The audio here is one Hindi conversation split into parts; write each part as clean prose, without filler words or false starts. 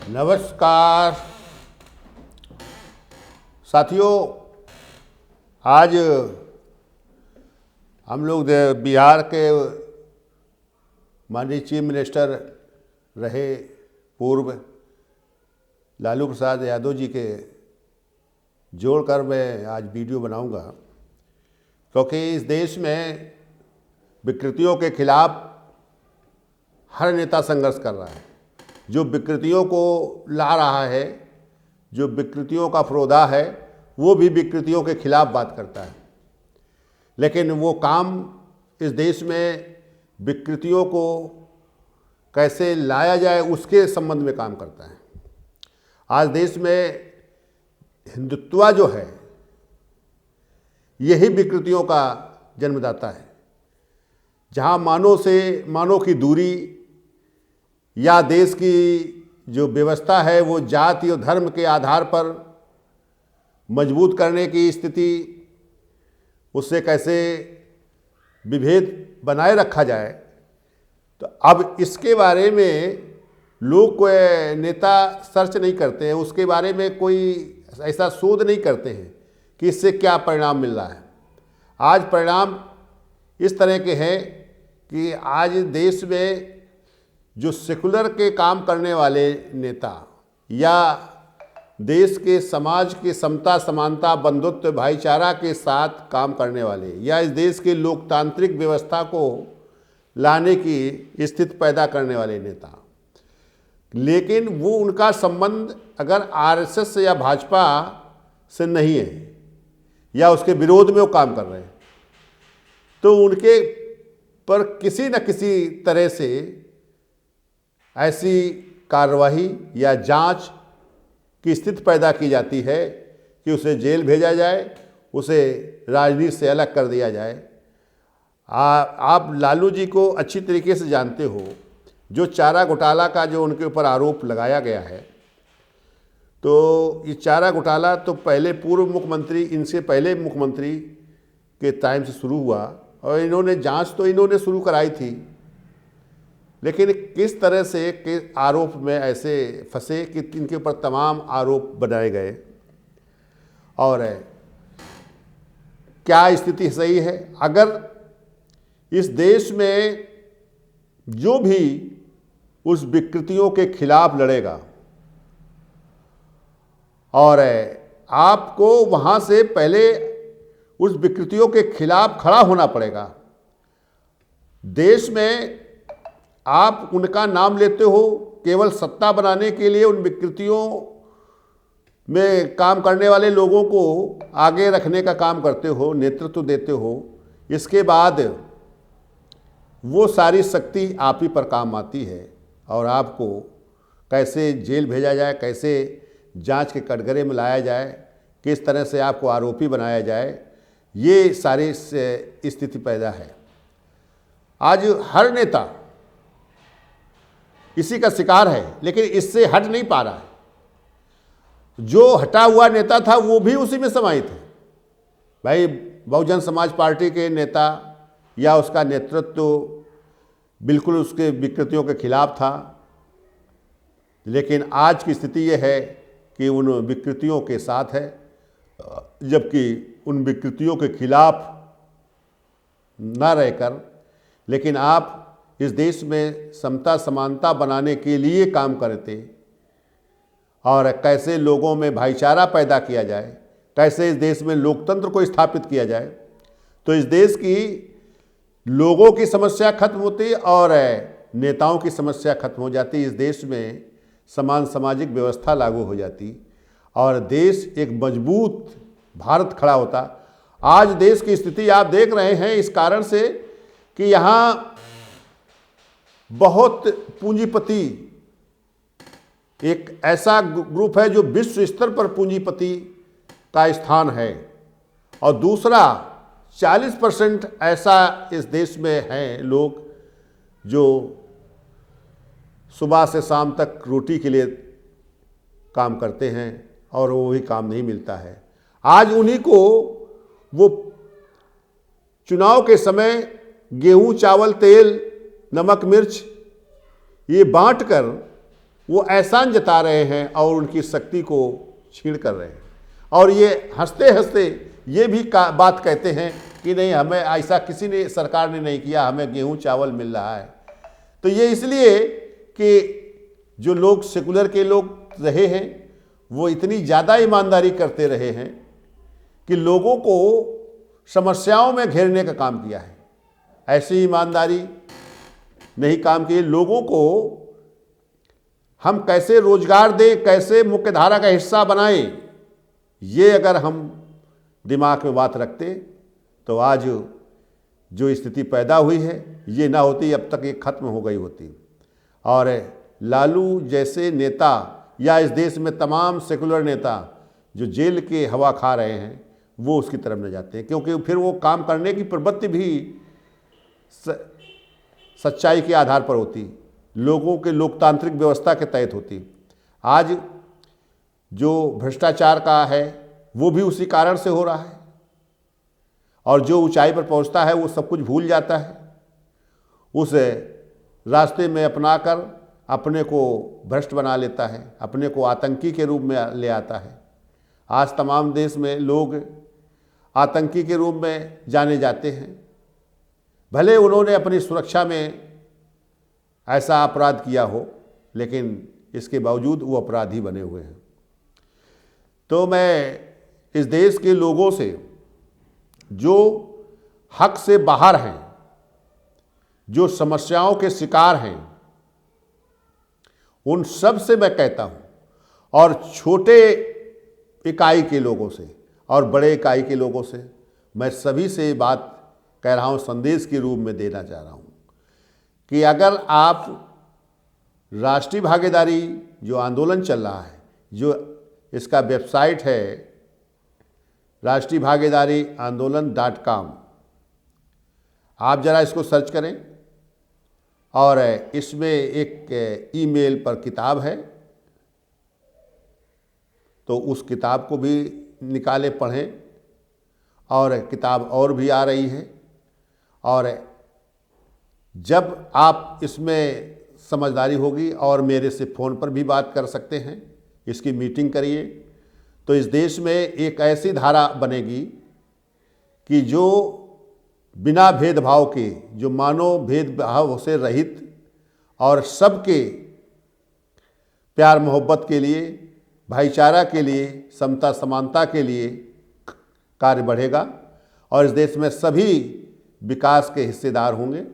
नमस्कार साथियों, आज हम लोग बिहार के माननीय चीफ मिनिस्टर रहे पूर्व लालू प्रसाद यादव जी के जोड़कर मैं आज वीडियो बनाऊंगा, क्योंकि इस देश में विकृतियों के खिलाफ हर नेता संघर्ष कर रहा है। जो विकृतियों को ला रहा है, जो विकृतियों का फरोदा है, वो भी विकृतियों के खिलाफ बात करता है, लेकिन वो काम इस देश में विकृतियों को कैसे लाया जाए उसके संबंध में काम करता है। आज देश में हिंदुत्व जो है, यही विकृतियों का जन्मदाता है। जहाँ मानव की दूरी या देश की जो व्यवस्था है वो जाति और धर्म के आधार पर मजबूत करने की स्थिति, उससे कैसे विभेद बनाए रखा जाए, तो अब इसके बारे में लोग कोई नेता सर्च नहीं करते हैं, उसके बारे में कोई ऐसा शोध नहीं करते हैं कि इससे क्या परिणाम मिल रहा है। आज परिणाम इस तरह के हैं कि आज देश में जो सेकुलर के काम करने वाले नेता या देश के समाज के समता समानता बंधुत्व भाईचारा के साथ काम करने वाले या इस देश के लोकतांत्रिक व्यवस्था को लाने की स्थिति पैदा करने वाले नेता, लेकिन वो उनका संबंध अगर आरएसएस या भाजपा से नहीं है या उसके विरोध में वो काम कर रहे हैं, तो उनके पर किसी न किसी तरह से ऐसी कार्रवाई या जांच की स्थिति पैदा की जाती है कि उसे जेल भेजा जाए, उसे राजनीति से अलग कर दिया जाए। आप लालू जी को अच्छी तरीके से जानते हो। जो चारा घोटाला का जो उनके ऊपर आरोप लगाया गया है, तो ये चारा घोटाला तो पहले पूर्व मुख्यमंत्री, इनसे पहले मुख्यमंत्री के टाइम से शुरू हुआ और इन्होंने जांच तो इन्होंने शुरू कराई थी, लेकिन किस तरह से के आरोप में ऐसे फंसे कि इनके ऊपर तमाम आरोप बनाए गए। और क्या स्थिति सही है? अगर इस देश में जो भी उस विकृतियों के खिलाफ लड़ेगा और आपको वहाँ से पहले उस विकृतियों के खिलाफ खड़ा होना पड़ेगा। देश में आप उनका नाम लेते हो केवल सत्ता बनाने के लिए, उन विकृतियों में काम करने वाले लोगों को आगे रखने का काम करते हो, नेतृत्व देते हो। इसके बाद वो सारी शक्ति आप ही पर काम आती है और आपको कैसे जेल भेजा जाए, कैसे जांच के कटघरे में लाया जाए, किस तरह से आपको आरोपी बनाया जाए, ये सारी स्थिति पैदा है। आज हर नेता इसी का शिकार है, लेकिन इससे हट नहीं पा रहा है। जो हटा हुआ नेता था वो भी उसी में समाहित है। भाई, बहुजन समाज पार्टी के नेता या उसका नेतृत्व बिल्कुल उसके विकृतियों के खिलाफ था, लेकिन आज की स्थिति ये है कि उन विकृतियों के साथ है, जबकि उन विकृतियों के खिलाफ न रहकर, लेकिन आप इस देश में समता समानता बनाने के लिए काम करते और कैसे लोगों में भाईचारा पैदा किया जाए, कैसे इस देश में लोकतंत्र को स्थापित किया जाए, तो इस देश की लोगों की समस्या खत्म होती और नेताओं की समस्या खत्म हो जाती। इस देश में समान सामाजिक व्यवस्था लागू हो जाती और देश एक मजबूत भारत खड़ा होता। आज देश की स्थिति आप देख रहे हैं इस कारण से कि यहाँ बहुत पूंजीपति, एक ऐसा ग्रुप है जो विश्व स्तर पर पूंजीपति का स्थान है, और दूसरा 40% ऐसा इस देश में हैं लोग जो सुबह से शाम तक रोटी के लिए काम करते हैं और वो भी काम नहीं मिलता है। आज उन्हीं को वो चुनाव के समय गेहूं, चावल, तेल, नमक, मिर्च ये बांटकर वो एहसान जता रहे हैं और उनकी शक्ति को छीन कर रहे हैं। और ये हंसते हंसते ये भी बात कहते हैं कि नहीं, हमें ऐसा किसी ने सरकार ने नहीं किया, हमें गेहूं चावल मिल रहा है। तो ये इसलिए कि जो लोग सेकुलर के लोग रहे हैं वो इतनी ज़्यादा ईमानदारी करते रहे हैं कि लोगों को समस्याओं में घेरने का काम किया है। ऐसी ईमानदारी नहीं काम किए। लोगों को हम कैसे रोजगार दें, कैसे मुख्यधारा का हिस्सा बनाएं, ये अगर हम दिमाग में बात रखते तो आज जो स्थिति पैदा हुई है ये ना होती, अब तक ये खत्म हो गई होती। और लालू जैसे नेता या इस देश में तमाम सेकुलर नेता जो जेल के हवा खा रहे हैं वो उसकी तरफ न जाते हैं, क्योंकि फिर वो काम करने की प्रवृत्ति भी सच्चाई के आधार पर होती, लोगों के लोकतांत्रिक व्यवस्था के तहत होती। आज जो भ्रष्टाचार का है वो भी उसी कारण से हो रहा है, और जो ऊंचाई पर पहुंचता है वो सब कुछ भूल जाता है, उस रास्ते में अपनाकर अपने को भ्रष्ट बना लेता है, अपने को आतंकी के रूप में ले आता है। आज तमाम देश में लोग आतंकी के रूप में जाने जाते हैं, भले उन्होंने अपनी सुरक्षा में ऐसा अपराध किया हो, लेकिन इसके बावजूद वो अपराधी बने हुए हैं। तो मैं इस देश के लोगों से जो हक से बाहर हैं, जो समस्याओं के शिकार हैं, उन सब से मैं कहता हूं, और छोटे इकाई के लोगों से और बड़े इकाई के लोगों से मैं सभी से बात कह रहा हूं, संदेश के रूप में देना चाह रहा हूं कि अगर आप राष्ट्रीय भागीदारी जो आंदोलन चल रहा है, जो इसका वेबसाइट है राष्ट्रीय भागीदारी आंदोलन.com, आप ज़रा इसको सर्च करें, और इसमें एक ईमेल पर किताब है, तो उस किताब को भी निकाले पढ़ें। और किताब और भी आ रही है, और जब आप इसमें समझदारी होगी और मेरे से फ़ोन पर भी बात कर सकते हैं, इसकी मीटिंग करिए, तो इस देश में एक ऐसी धारा बनेगी कि जो बिना भेदभाव के, जो मानव भेदभाव से रहित और सबके प्यार मोहब्बत के लिए, भाईचारा के लिए, समता समानता के लिए कार्य बढ़ेगा, और इस देश में सभी विकास के हिस्सेदार होंगे।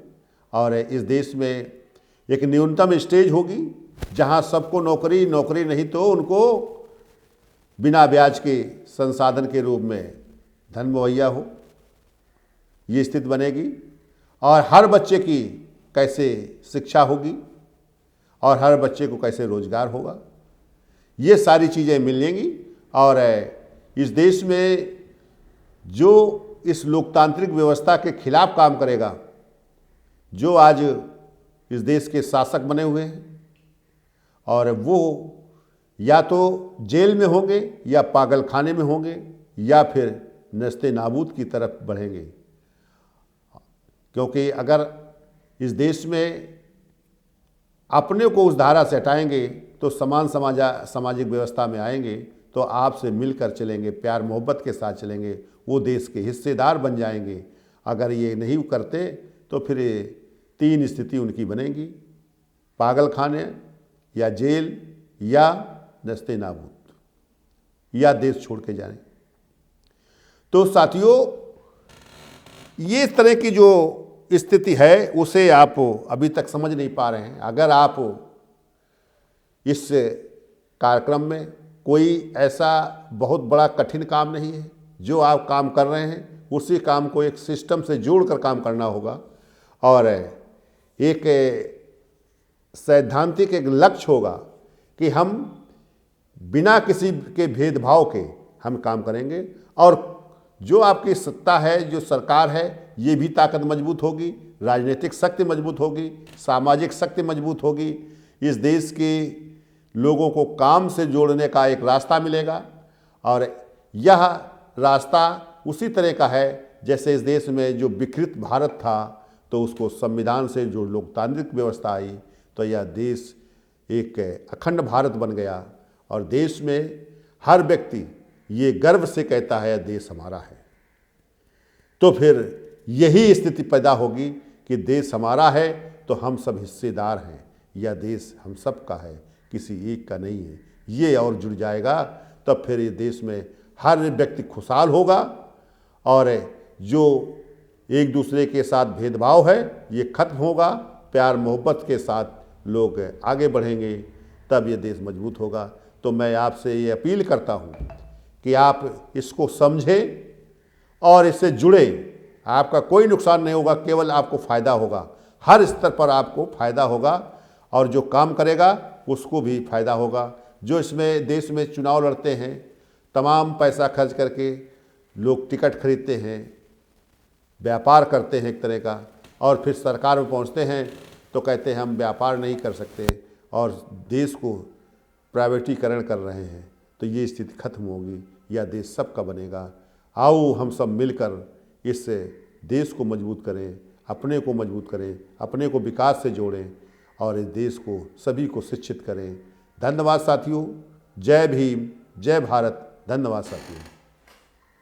और इस देश में एक न्यूनतम स्टेज होगी जहां सबको नौकरी नहीं तो उनको बिना ब्याज के संसाधन के रूप में धन मुहैया हो, ये स्थिति बनेगी। और हर बच्चे की कैसे शिक्षा होगी और हर बच्चे को कैसे रोजगार होगा, ये सारी चीज़ें मिलेंगी। और इस देश में जो इस लोकतांत्रिक व्यवस्था के खिलाफ काम करेगा, जो आज इस देश के शासक बने हुए हैं, और वो या तो जेल में होंगे या पागल खाने में होंगे या फिर नस्ते नाबूद की तरफ बढ़ेंगे। क्योंकि अगर इस देश में अपने को उस धारा से हटाएंगे तो समान सामाजिक व्यवस्था में आएंगे, तो आपसे मिलकर चलेंगे, प्यार मोहब्बत के साथ चलेंगे, वो देश के हिस्सेदार बन जाएंगे। अगर ये नहीं करते तो फिर 3 स्थिति उनकी बनेगी, पागल खाने या जेल या नस्ते नाबूद या देश छोड़ के जाने। तो साथियों, ये इस तरह की जो स्थिति है उसे आप अभी तक समझ नहीं पा रहे हैं। अगर आप इस कार्यक्रम में कोई ऐसा बहुत बड़ा कठिन काम नहीं है, जो आप काम कर रहे हैं उसी काम को एक सिस्टम से जोड़कर काम करना होगा, और एक सैद्धांतिक एक लक्ष्य होगा कि हम बिना किसी के भेदभाव के हम काम करेंगे। और जो आपकी सत्ता है, जो सरकार है, ये भी ताकत मजबूत होगी, राजनीतिक शक्ति मजबूत होगी, सामाजिक शक्ति मजबूत होगी। इस देश के लोगों को काम से जोड़ने का एक रास्ता मिलेगा, और यह रास्ता उसी तरह का है जैसे इस देश में जो विकृत भारत था, तो उसको संविधान से जो लोकतांत्रिक व्यवस्था आई, तो यह देश एक अखंड भारत बन गया और देश में हर व्यक्ति ये गर्व से कहता है देश हमारा है, तो फिर यही स्थिति पैदा होगी कि देश हमारा है तो हम सब हिस्सेदार हैं, यह देश हम सब का है, किसी एक का नहीं है। ये और जुड़ जाएगा तब फिर ये देश में हर व्यक्ति खुशहाल होगा और जो एक दूसरे के साथ भेदभाव है ये खत्म होगा, प्यार मोहब्बत के साथ लोग आगे बढ़ेंगे, तब ये देश मजबूत होगा। तो मैं आपसे ये अपील करता हूँ कि आप इसको समझें और इससे जुड़ें। आपका कोई नुकसान नहीं होगा, केवल आपको फ़ायदा होगा, हर स्तर पर आपको फ़ायदा होगा और जो काम करेगा उसको भी फ़ायदा होगा। जो इसमें देश में चुनाव लड़ते हैं, तमाम पैसा खर्च करके लोग टिकट खरीदते हैं, व्यापार करते हैं एक तरह का, और फिर सरकार में पहुंचते हैं तो कहते हैं हम व्यापार नहीं कर सकते और देश को प्राइवेटीकरण कर रहे हैं। तो ये स्थिति खत्म होगी, यह देश सबका बनेगा। आओ हम सब मिलकर इस देश को मजबूत करें, अपने को मजबूत करें, अपने को विकास से जोड़ें और इस देश को सभी को शिक्षित करें। धन्यवाद साथियों। जय भीम, जय भारत। धन्यवाद साथियों।